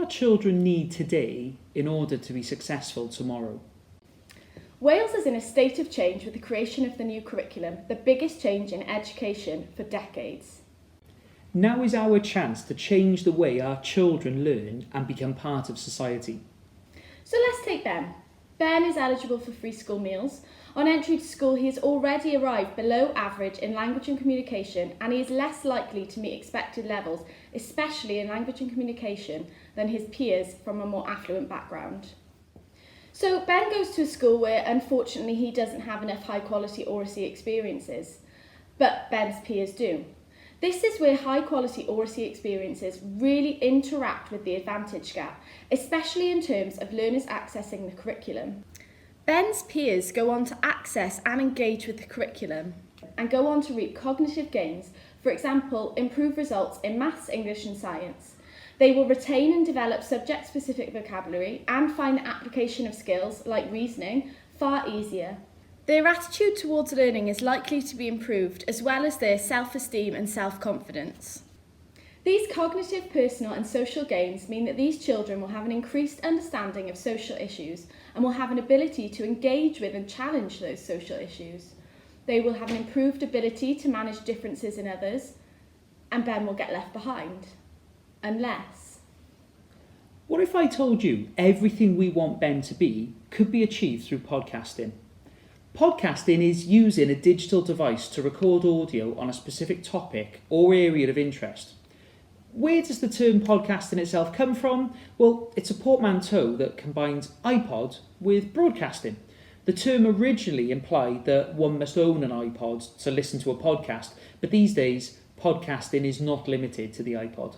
our children need today in order to be successful tomorrow? Wales is in a state of change with the creation of the new curriculum, the biggest change in education for decades. Now is our chance to change the way our children learn and become part of society. So let's take Ben. Ben is eligible for free school meals. On entry to school, he has already arrived below average in language and communication, and he is less likely to meet expected levels, especially in language and communication, than his peers from a more affluent background. So Ben goes to a school where, unfortunately, he doesn't have enough high-quality oracy experiences, but Ben's peers do. This is where high-quality oracy experiences really interact with the advantage gap, especially in terms of learners accessing the curriculum. Ben's peers go on to access and engage with the curriculum and go on to reap cognitive gains, for example, improve results in maths, English and science. They will retain and develop subject-specific vocabulary and find the application of skills like reasoning far easier. Their attitude towards learning is likely to be improved, as well as their self-esteem and self-confidence. These cognitive, personal and social gains mean that these children will have an increased understanding of social issues and will have an ability to engage with and challenge those social issues. They will have an improved ability to manage differences in others, and Ben will get left behind. Unless... What if I told you everything we want Ben to be could be achieved through podcasting? Podcasting is using a digital device to record audio on a specific topic or area of interest. Where does the term podcasting itself come from? Well, it's a portmanteau that combines iPod with broadcasting. The term originally implied that one must own an iPod to listen to a podcast, but these days, podcasting is not limited to the iPod.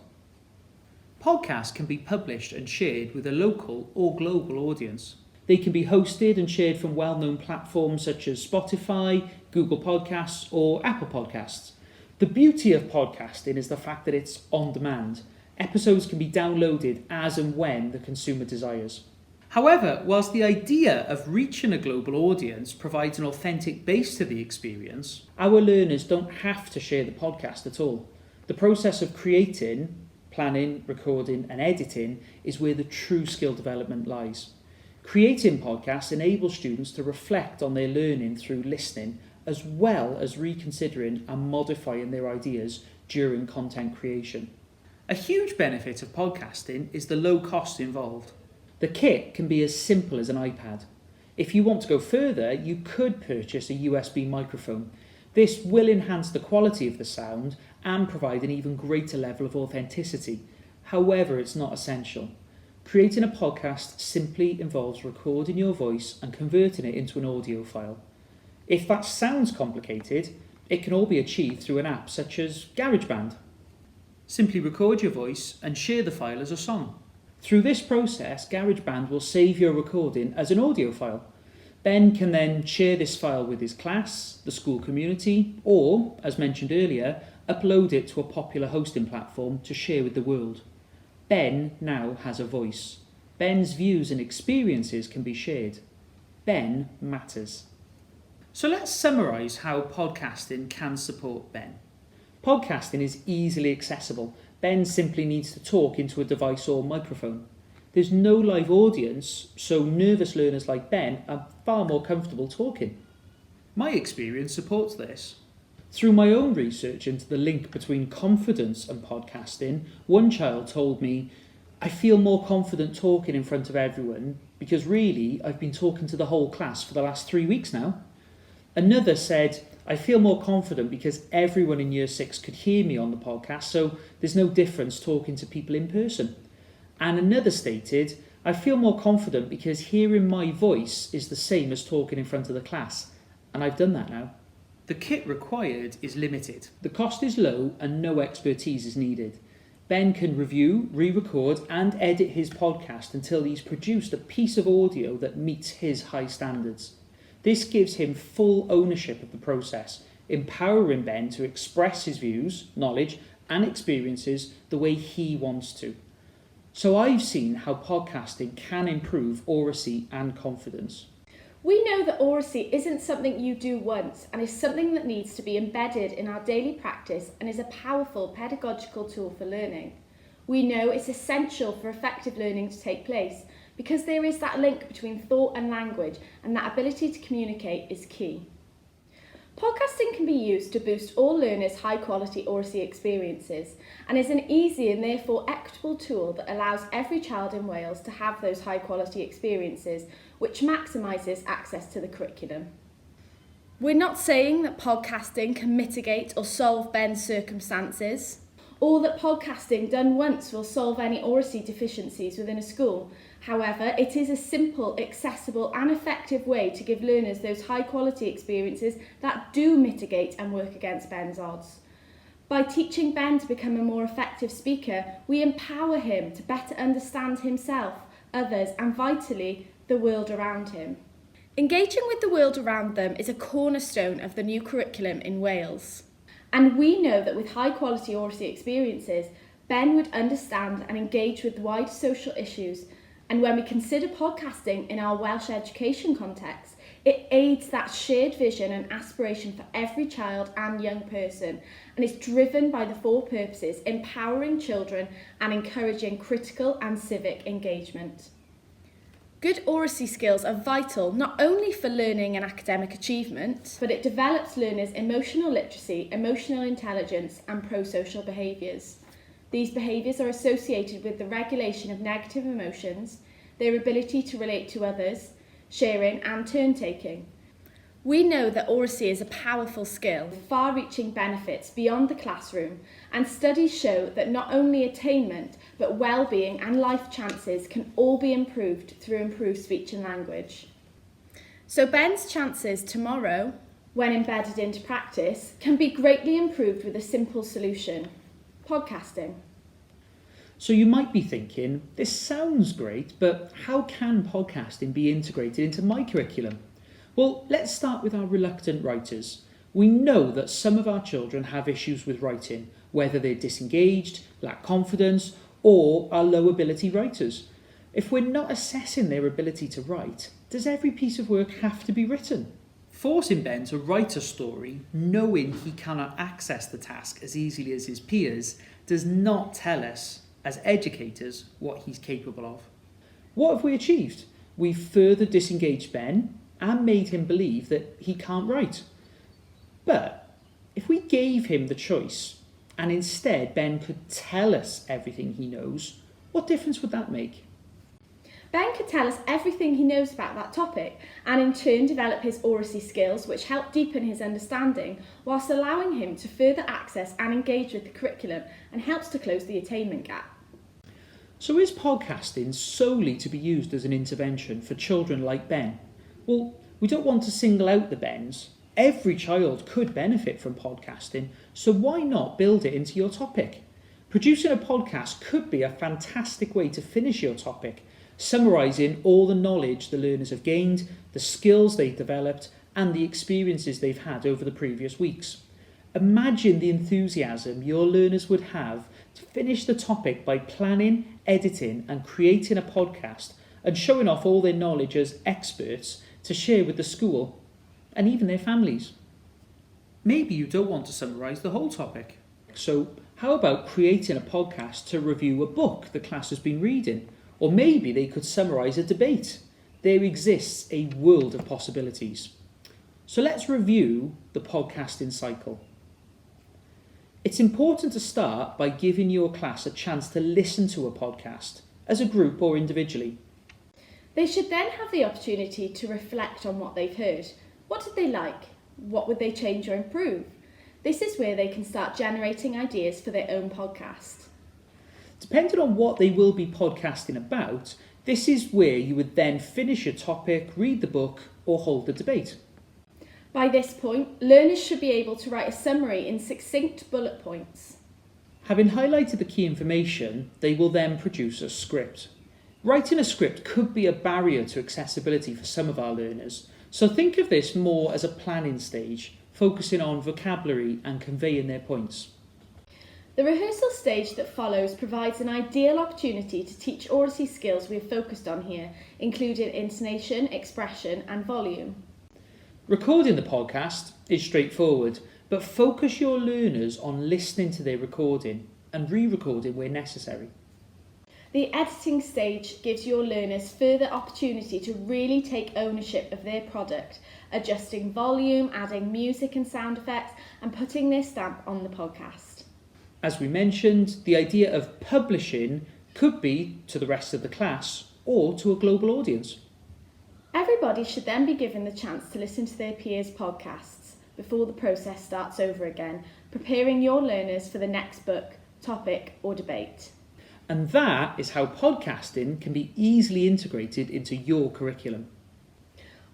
Podcasts can be published and shared with a local or global audience. They can be hosted and shared from well-known platforms such as Spotify, Google Podcasts or Apple Podcasts. The beauty of podcasting is the fact that it's on demand. Episodes can be downloaded as and when the consumer desires. However, whilst the idea of reaching a global audience provides an authentic base to the experience, our learners don't have to share the podcast at all. The process of creating, planning, recording and editing is where the true skill development lies. Creating podcasts enables students to reflect on their learning through listening, as well as reconsidering and modifying their ideas during content creation. A huge benefit of podcasting is the low cost involved. The kit can be as simple as an iPad. If you want to go further, you could purchase a USB microphone. This will enhance the quality of the sound and provide an even greater level of authenticity. However, it's not essential. Creating a podcast simply involves recording your voice and converting it into an audio file. If that sounds complicated, it can all be achieved through an app such as GarageBand. Simply record your voice and share the file as a song. Through this process, GarageBand will save your recording as an audio file. Ben can then share this file with his class, the school community, or, as mentioned earlier, upload it to a popular hosting platform to share with the world. Ben now has a voice. Ben's views and experiences can be shared. Ben matters. So let's summarise how podcasting can support Ben. Podcasting is easily accessible. Ben simply needs to talk into a device or microphone. There's no live audience, so nervous learners like Ben are far more comfortable talking. My experience supports this. Through my own research into the link between confidence and podcasting, one child told me, "I feel more confident talking in front of everyone because really I've been talking to the whole class for the last 3 weeks now." Another said, "I feel more confident because everyone in year 6 could hear me on the podcast, so there's no difference talking to people in person." And another stated, "I feel more confident because hearing my voice is the same as talking in front of the class, and I've done that now." The kit required is limited. The cost is low and no expertise is needed. Ben can review, re-record and edit his podcast until he's produced a piece of audio that meets his high standards. This gives him full ownership of the process, empowering Ben to express his views, knowledge and experiences the way he wants to. So I've seen how podcasting can improve oracy and confidence. We know that oracy isn't something you do once and is something that needs to be embedded in our daily practice and is a powerful pedagogical tool for learning. We know it's essential for effective learning to take place because there is that link between thought and language, and that ability to communicate is key. Podcasting can be used to boost all learners' high-quality oracy experiences and is an easy and therefore equitable tool that allows every child in Wales to have those high-quality experiences, which maximises access to the curriculum. We're not saying that podcasting can mitigate or solve Ben's circumstances, or that podcasting done once will solve any oracy deficiencies within a school. However, it is a simple, accessible and effective way to give learners those high quality experiences that do mitigate and work against Ben's odds. By teaching Ben to become a more effective speaker, we empower him to better understand himself, others and vitally, the world around him. Engaging with the world around them is a cornerstone of the new curriculum in Wales. And we know that with high quality oracy experiences, Ben would understand and engage with wider social issues. And when we consider podcasting in our Welsh education context, it aids that shared vision and aspiration for every child and young person, and is driven by the four purposes: empowering children and encouraging critical and civic engagement. Good oracy skills are vital not only for learning and academic achievement, but it develops learners' emotional literacy, emotional intelligence and pro-social behaviours. These behaviours are associated with the regulation of negative emotions, their ability to relate to others, sharing and turn-taking. We know that oracy is a powerful skill with far-reaching benefits beyond the classroom, and studies show that not only attainment but well-being and life chances can all be improved through improved speech and language. So Ben's chances tomorrow, when embedded into practice, can be greatly improved with a simple solution: podcasting. So you might be thinking, this sounds great, but how can podcasting be integrated into my curriculum? Well, let's start with our reluctant writers. We know that some of our children have issues with writing, whether they're disengaged, lack confidence, or are low ability writers. If we're not assessing their ability to write, does every piece of work have to be written? Forcing Ben to write a story, knowing he cannot access the task as easily as his peers, does not tell us, as educators, what he's capable of. What have we achieved? We've further disengaged Ben and made him believe that he can't write. But if we gave him the choice and instead Ben could tell us everything he knows, what difference would that make? Ben could tell us everything he knows about that topic and in turn develop his oracy skills, which help deepen his understanding whilst allowing him to further access and engage with the curriculum and helps to close the attainment gap. So is podcasting solely to be used as an intervention for children like Ben? Well, we don't want to single out the Bens. Every child could benefit from podcasting, so why not build it into your topic? Producing a podcast could be a fantastic way to finish your topic, summarising all the knowledge the learners have gained, the skills they've developed, and the experiences they've had over the previous weeks. Imagine the enthusiasm your learners would have to finish the topic by planning, editing, and creating a podcast and showing off all their knowledge as experts to share with the school and even their families. Maybe you don't want to summarise the whole topic. So how about creating a podcast to review a book the class has been reading? Or maybe they could summarise a debate. There exists a world of possibilities. So let's review the podcasting cycle. It's important to start by giving your class a chance to listen to a podcast, as a group or individually. They should then have the opportunity to reflect on what they've heard. What did they like? What would they change or improve? This is where they can start generating ideas for their own podcast. Depending on what they will be podcasting about, this is where you would then finish your topic, read the book, or hold the debate. By this point, learners should be able to write a summary in succinct bullet points. Having highlighted the key information, they will then produce a script. Writing a script could be a barrier to accessibility for some of our learners, so think of this more as a planning stage, focusing on vocabulary and conveying their points. The rehearsal stage that follows provides an ideal opportunity to teach oracy skills we've focused on here, including intonation, expression and volume. Recording the podcast is straightforward, but focus your learners on listening to their recording and re-recording where necessary. The editing stage gives your learners further opportunity to really take ownership of their product, adjusting volume, adding music and sound effects, and putting their stamp on the podcast. As we mentioned, the idea of publishing could be to the rest of the class or to a global audience. Everybody should then be given the chance to listen to their peers' podcasts before the process starts over again, preparing your learners for the next book, topic, or debate. And that is how podcasting can be easily integrated into your curriculum.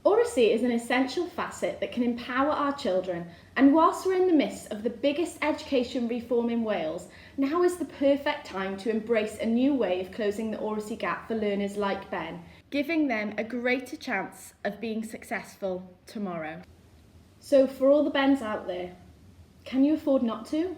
Oracy is an essential facet that can empower our children, and whilst we're in the midst of the biggest education reform in Wales, now is the perfect time to embrace a new way of closing the oracy gap for learners like Ben, giving them a greater chance of being successful tomorrow. So for all the Bens out there, can you afford not to?